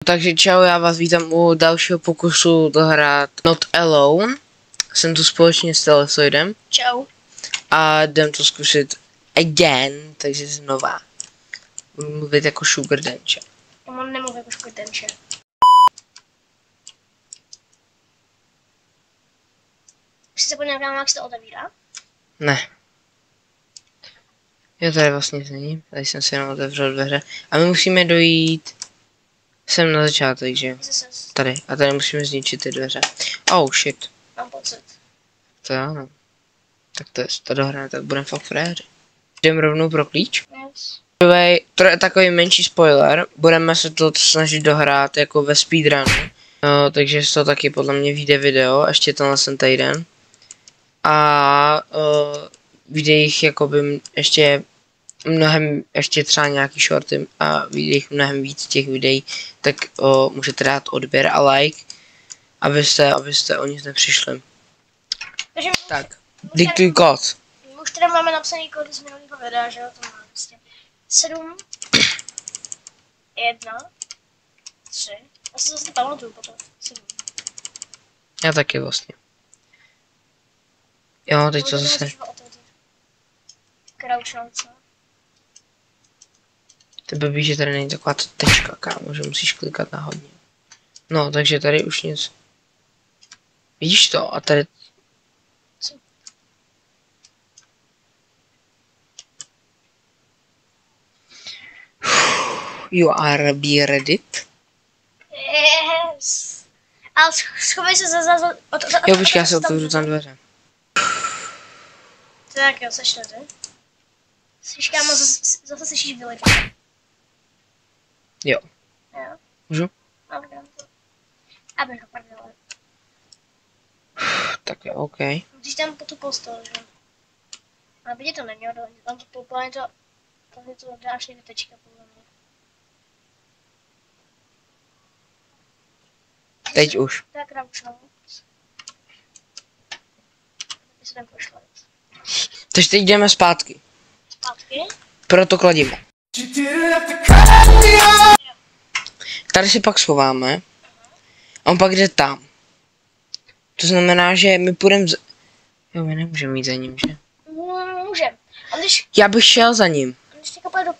Takže čau, já vás vítám u dalšího pokusu dohrát Not Alone. Jsem tu společně s Telesoidem. Čau. A jdem to zkusit again, takže znova. Budu mluvit jako Sugar Denče. Já nemluvím jako Sugar Denče. Už jsi se podíval, jak se to otevírá? Ne. Jo, tady vlastně není. Tady jsem si jenom otevřel dveře. A my musíme dojít sem na začátek, že jo? Tady. A tady musíme zničit ty dveře. Oh shit. Mám pocit. To jo, no. Tak to je to dohrané, tak budeme fakt fréři. Jdem rovnou pro klíč. Yes. Takový menší spoiler, budeme se to snažit dohrát jako ve speedrunu, takže z toho taky podle mě vyjde video, ještě tenhle týden. A vyjde jich jakoby ještě mnohem, ještě třeba nějaký shorty a vyjde jich mnohem víc těch videí, tak můžete dát odběr a like, abyste o nic nepřišli. Takže Tak, diktuj kód. My už teda máme napsaný kód z minulého videa, že jo, to máme prostě 7, 1, 3, já se zase pamatuju potom, 7. Já taky vlastně. Jo, teď to zase. Crouchnout. To blbý, že tady není taková tečka, kámo, že musíš klikat na hodně. No, takže tady už nic. Vidíš to? A tady... Co? You are be ready? Yes. Ale schovej se za... Jo, počkej, já si otevřu tam dveře. Tak jo, seš tady. Slyš, kámo, zase slyšíš vylip. Jo. Jo. Můžu? No, dám to. Abych ho prdele. Tak jo, OK. Když tam po tu postel, že? Ale vidět to nemělo, tam to úplně to... Tam je to dáš někde tečka, podle mě. Teď už. Tak crouchnout. Aby se tam pošla. Takže teď jdeme zpátky. Zpátky. Proto kladivo. Tady si pak schováme. A on pak jde tam. To znamená, že my půjdeme z... Jo, my nemůžeme jít za ním, že? Můžem. A když... Já bych šel za ním. Když teďka půjde do...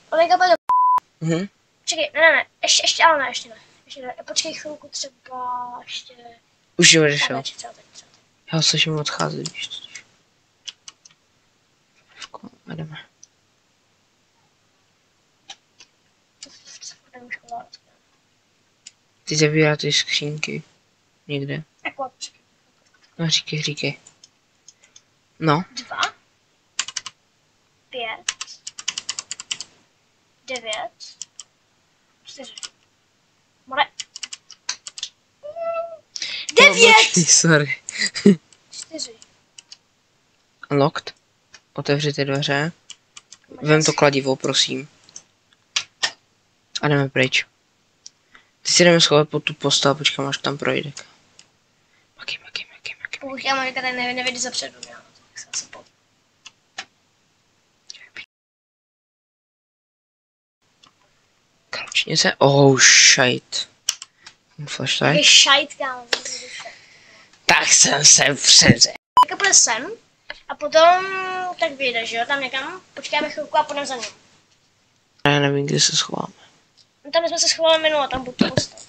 Mhm. Čekej, ne. Ještě, ale ne, ještě ne. Ještě ne. Počkej chvilku, třeba ještě... Už jo, šel. Třeba teď. Já ho slyším odcházet, víš to. A jdeme. Ty zabírá ty skřínky. Někde. Jako, No, říkej. No. 2, 5, 9, 4. More. 9! Sorry. 4. Locked. Otevři ty dveře. Vem to kladivo, prosím. A jdeme pryč. Ty si jdeme schovat pod tu postel, počkám, až tam projde. Maky. Pokud já Monika tady nevědí zapředu, jo. Tak jsem se pod. Kroučnice. Oh, shit. Flashlight. Je šajt, kámo. Tak jsem se přeze. Tak půjde sem. A potom tak vyjde, že jo, tam někam. Počkáme chvilku a půjdeme za ním. Já nevím, kde se schováme. No tam jsme se schovali minule, tam buď to postel.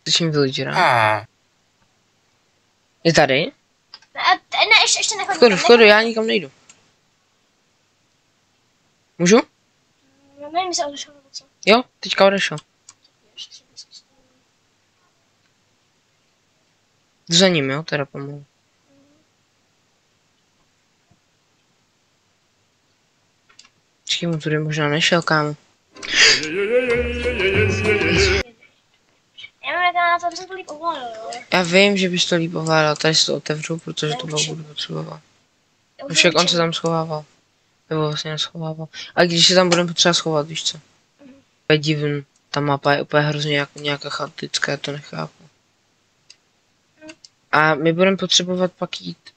Slyším villagera. Je tady? Ne, ještě nechodím. V chodu, já nikam nejdu. Můžu? No nevím, jestli odešel nebo co. Jo, teďka odešel. Jdu za ním, jo, teda pomalu. Počkej, mu tudy možná nešel, kámo. Já nevím, jak na to, aby jsem to líp ovládal, jo. Já vím, že bys to líp ovládal, tady si to otevřu, protože to budu potřebovat. Však on se tam schovával. Nebo vlastně neschovával. Ale když se tam budeme potřeba schovat, víš co? To je divný. Ta mapa je úplně hrozně jako nějaká chaotická, já to nechápu. A my budeme potřebovat pak jít.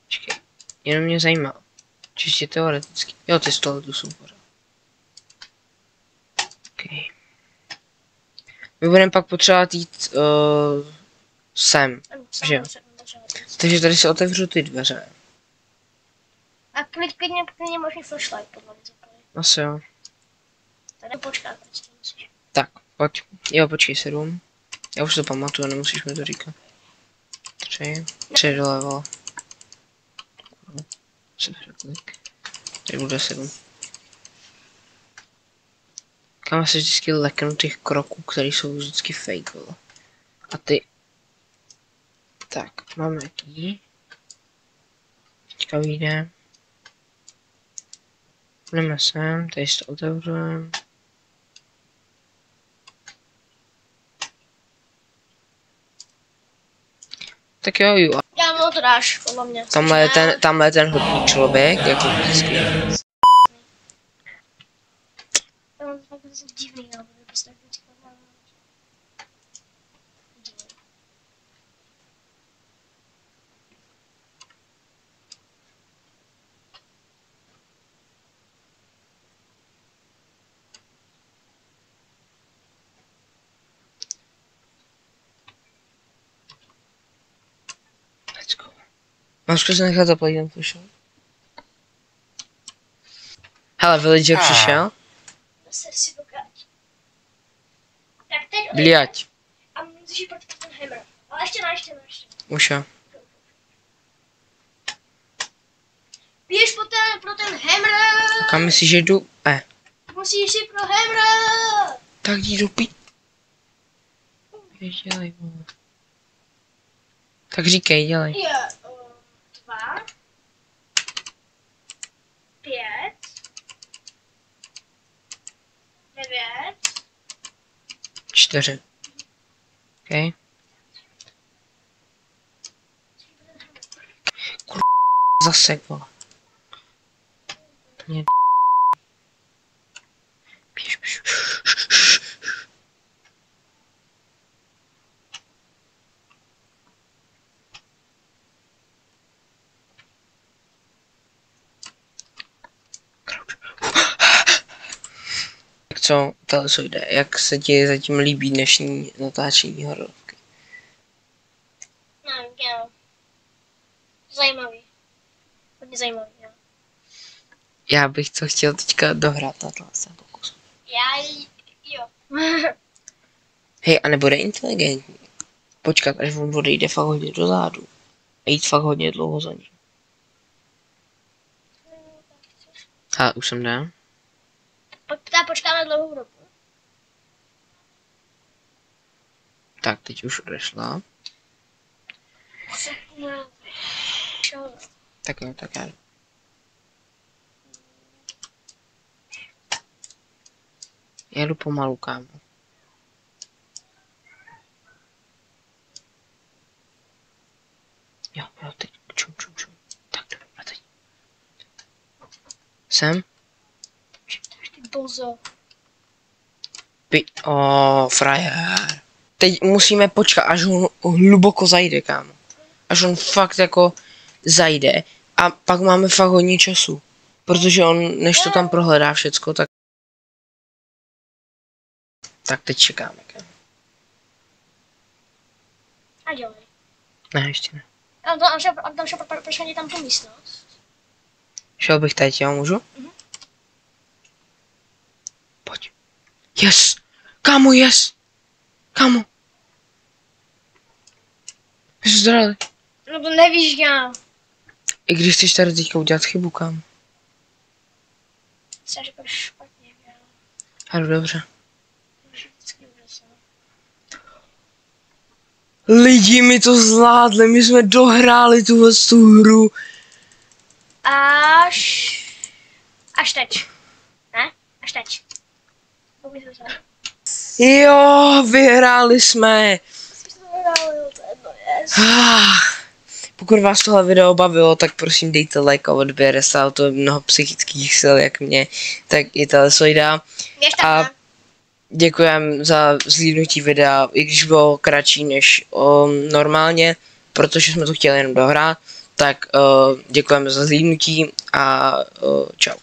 Počkej, jenom mě zajímá. Čistě teoreticky. Jo, ty z toho tu jsou pořád. Okay. My budeme pak potřebovat jít sem. Že? Takže tady se otevřu ty dveře. A klidně možný flashlight podle mě zapojit. Asi jo. Tady počkat, prostě musíš. Tak, pojď. Jo, počkej, 7. Já už to pamatuju, nemusíš mi to říkat. 3 doleva. Tady bude 7. Kam se vždycky leknu těch kroků, které jsou vždycky fake, vole. A ty... Tak, máme key. Teďka vyjde. Jdeme sem, tady si to otevřeme. Tak jo, jo. Já mu to dáš, podle mě. Tamhle je ten hodný člověk, jako vždycky. To je fakt divný, ale prostě Let's go. Mám zkusit nechat zaplatit ten přišel. Hele, villager přišel. si dokáč. Tak teď Bliať. a musíš jít pro ten hammer. Ale ještě ne. Už jo. Běž pro ten hammer! Kam myslíš, že jdu? Musíš jít pro hammer! Tak jdu pít. Dělej, vole. Tak říkej, dělej. Je 2 5 9 4. OK. Zase, vole. Běž. Tak co, Telesoide, jak se ti zatím líbí dnešní natáčení hororovky? No. Zajímavý. Hodně zajímavý, jo. Já bych to chtěl teďka dohrát na tenhle pokus. Jo. Hej, a nebude inteligentní. Počkat, až on odejde fakt hodně dozadu. A jít fakt hodně dlouho za ním. Ale už jsem dál. Počkáme dlouhou dobu. Tak, teď už odešla. Tak jo, tak já. Já jdu pomalu, kámo. Jo, teď. Čum. Tak, a teď. Sem? Bozo. Frajer. Teď musíme počkat, až on hluboko zajde, kámo. Až on fakt jako zajde. A pak máme fakt hodně času. Protože on, než to tam prohledá všecko, tak... Tak teď čekáme, kámo. A dělej. Ne, ještě ne. Tam šel prošel tam tu místnost. Šel bych teď, jo, můžu? Pojď. Yes! Kámo, yes! Kámo! My jsme zdrali. No to nevíš, já. I když chceš tady teďka udělat chybu, kámo. Jsi řekl špatně, já. Ale dobře. Lidi, my to zvládli, my jsme dohráli tu hru. Až teď. Ne? Až teď. Jo, vyhráli jsme. Pokud vás tohle video bavilo, tak prosím dejte like a odběr, stálo to mnoho psychických sil, jak mě, tak i Telesoida. A děkujem za zhlídnutí videa, i když bylo kratší než normálně, protože jsme to chtěli jenom dohrát, tak děkujeme za zhlídnutí a čau.